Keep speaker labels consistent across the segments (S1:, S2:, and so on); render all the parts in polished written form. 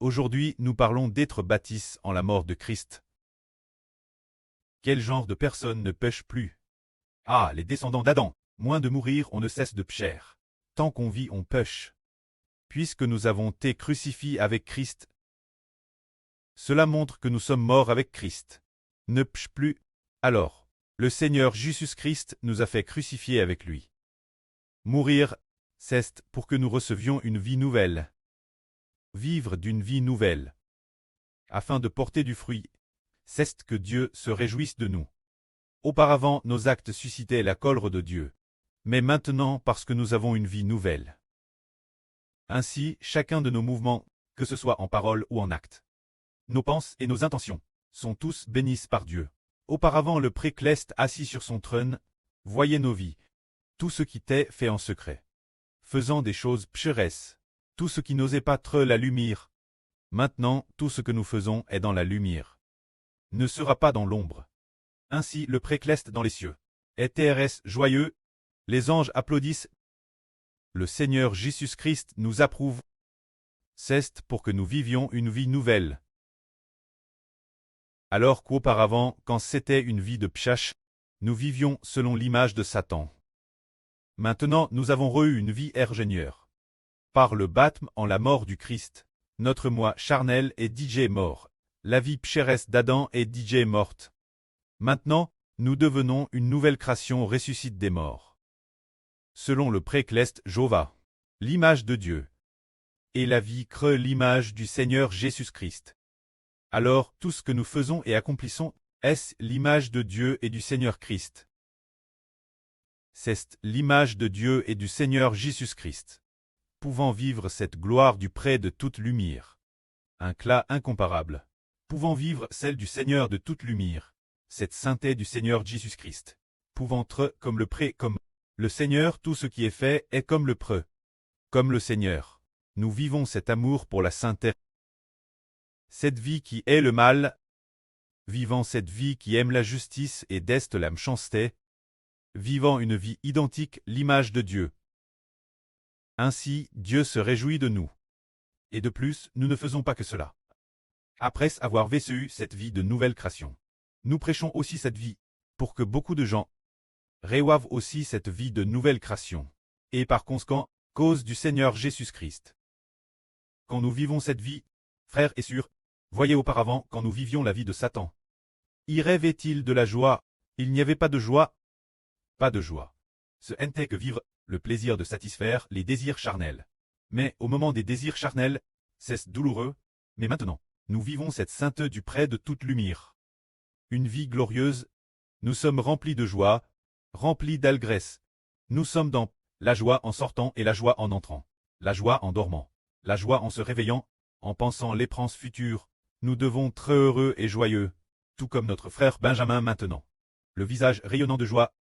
S1: Aujourd'hui, nous parlons d'être bâtis en la mort de Christ. Quel genre de personne ne pêche plus? Ah, les descendants d'Adam. Moins de mourir, on ne cesse de pécher. Tant qu'on vit, on pêche. Puisque nous avons été crucifiés avec Christ, cela montre que nous sommes morts avec Christ. Ne pêche plus. Alors, le Seigneur Jésus-Christ nous a fait crucifier avec lui. Mourir, c'est pour que nous recevions une vie nouvelle. Vivre d'une vie nouvelle. Afin de porter du fruit, c'est que Dieu se réjouisse de nous. Auparavant, nos actes suscitaient la colère de Dieu. Mais maintenant, parce que nous avons une vie nouvelle. Ainsi, chacun de nos mouvements, que ce soit en parole ou en acte, nos pensées et nos intentions, sont tous bénis par Dieu. Auparavant, le précleste assis sur son trône, voyait nos vies, tout ce qui était fait en secret, faisant des choses pécheresses, tout ce qui n'osait pas être la lumière. Maintenant, tout ce que nous faisons est dans la lumière, ne sera pas dans l'ombre. Ainsi, le précleste dans les cieux est TRS joyeux, les anges applaudissent. Le Seigneur Jésus-Christ nous approuve. C'est pour que nous vivions une vie nouvelle. Alors qu'auparavant, quand c'était une vie de pchash, nous vivions selon l'image de Satan. Maintenant, nous avons eu une vie ingénieure. Par le baptême en la mort du Christ, notre moi charnel est DJ mort. La vie pchéresse d'Adam est DJ morte. Maintenant, nous devenons une nouvelle création ressuscite des morts. Selon le précleste Jova, l'image de Dieu, et la vie crée l'image du Seigneur Jésus-Christ. Alors, tout ce que nous faisons et accomplissons est l'image de Dieu et du Seigneur Christ. C'est l'image de Dieu et du Seigneur Jésus-Christ, pouvant vivre cette gloire du près de toute lumière. Un clat incomparable, pouvant vivre celle du Seigneur de toute lumière, cette sainteté du Seigneur Jésus-Christ, pouvant être comme le pré, comme le Seigneur, tout ce qui est fait est comme le preux. Comme le Seigneur, nous vivons cet amour pour la sainteté. Cette vie qui est le mal, vivant cette vie qui aime la justice et d'est la méchanceté, vivant une vie identique l'image de Dieu. Ainsi, Dieu se réjouit de nous. Et de plus, nous ne faisons pas que cela. Après avoir vécu cette vie de nouvelle création, nous prêchons aussi cette vie, pour que beaucoup de gens reçoivent aussi cette vie de nouvelle création, et par conséquent, cause du Seigneur Jésus-Christ. Quand nous vivons cette vie, frères et sœurs, voyez auparavant quand nous vivions la vie de Satan. Y rêvait-il de la joie? Il n'y avait pas de joie. Pas de joie. Ce n'était que vivre, le plaisir de satisfaire les désirs charnels. Mais au moment des désirs charnels, c'est douloureux, mais maintenant, nous vivons cette sainteté du près de toute lumière. Une vie glorieuse, nous sommes remplis de joie, remplis d'allégresse. Nous sommes dans la joie en sortant et la joie en entrant, la joie en dormant, la joie en se réveillant, en pensant l'espérance future. Nous devons être très heureux et joyeux, tout comme notre frère Benjamin maintenant. Le visage rayonnant de joie,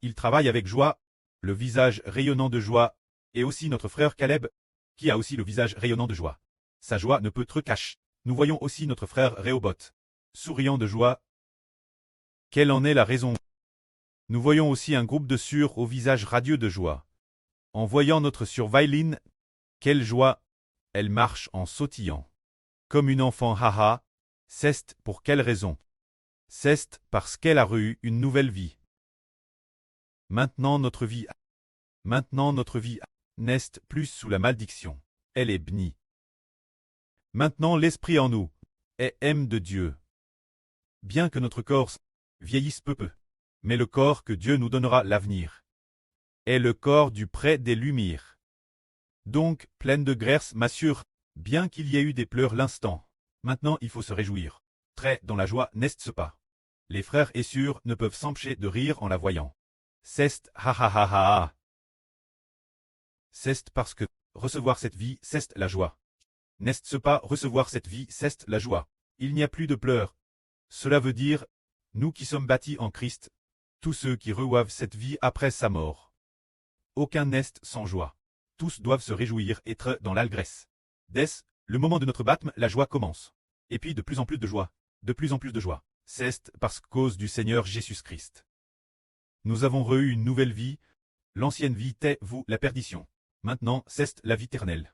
S1: il travaille avec joie, le visage rayonnant de joie, et aussi notre frère Caleb, qui a aussi le visage rayonnant de joie. Sa joie ne peut être cachée. Nous voyons aussi notre frère Rehoboth, souriant de joie. Quelle en est la raison? Nous voyons aussi un groupe de sœurs au visage radieux de joie. En voyant notre sœur Vailine, quelle joie! Elle marche en sautillant. Comme une enfant c'est pour quelle raison? C'est parce qu'elle a eu une nouvelle vie. Maintenant notre vie n'est plus sous la malédiction. Elle est bénie. Maintenant l'esprit en nous est aime de Dieu. Bien que notre corps vieillisse peu, mais le corps que Dieu nous donnera l'avenir est le corps du près des lumières. Donc, pleine de grâce, ma sœur, bien qu'il y ait eu des pleurs l'instant, maintenant il faut se réjouir. Très dans la joie n'est-ce pas? Les frères et sœurs ne peuvent s'empêcher de rire en la voyant. C'est C'est parce que recevoir cette vie, c'est la joie. N'est-ce pas recevoir cette vie, c'est la joie? Il n'y a plus de pleurs. Cela veut dire, nous qui sommes bâtis en Christ, tous ceux qui reçoivent cette vie après sa mort. Aucun n'est sans joie. Tous doivent se réjouir et être dans l'allégresse. Dès le moment de notre baptême, la joie commence. Et puis de plus en plus de joie, de plus en plus de joie. C'est parce cause du Seigneur Jésus-Christ. Nous avons eu une nouvelle vie. L'ancienne vie était, vous, la perdition. Maintenant, c'est la vie éternelle.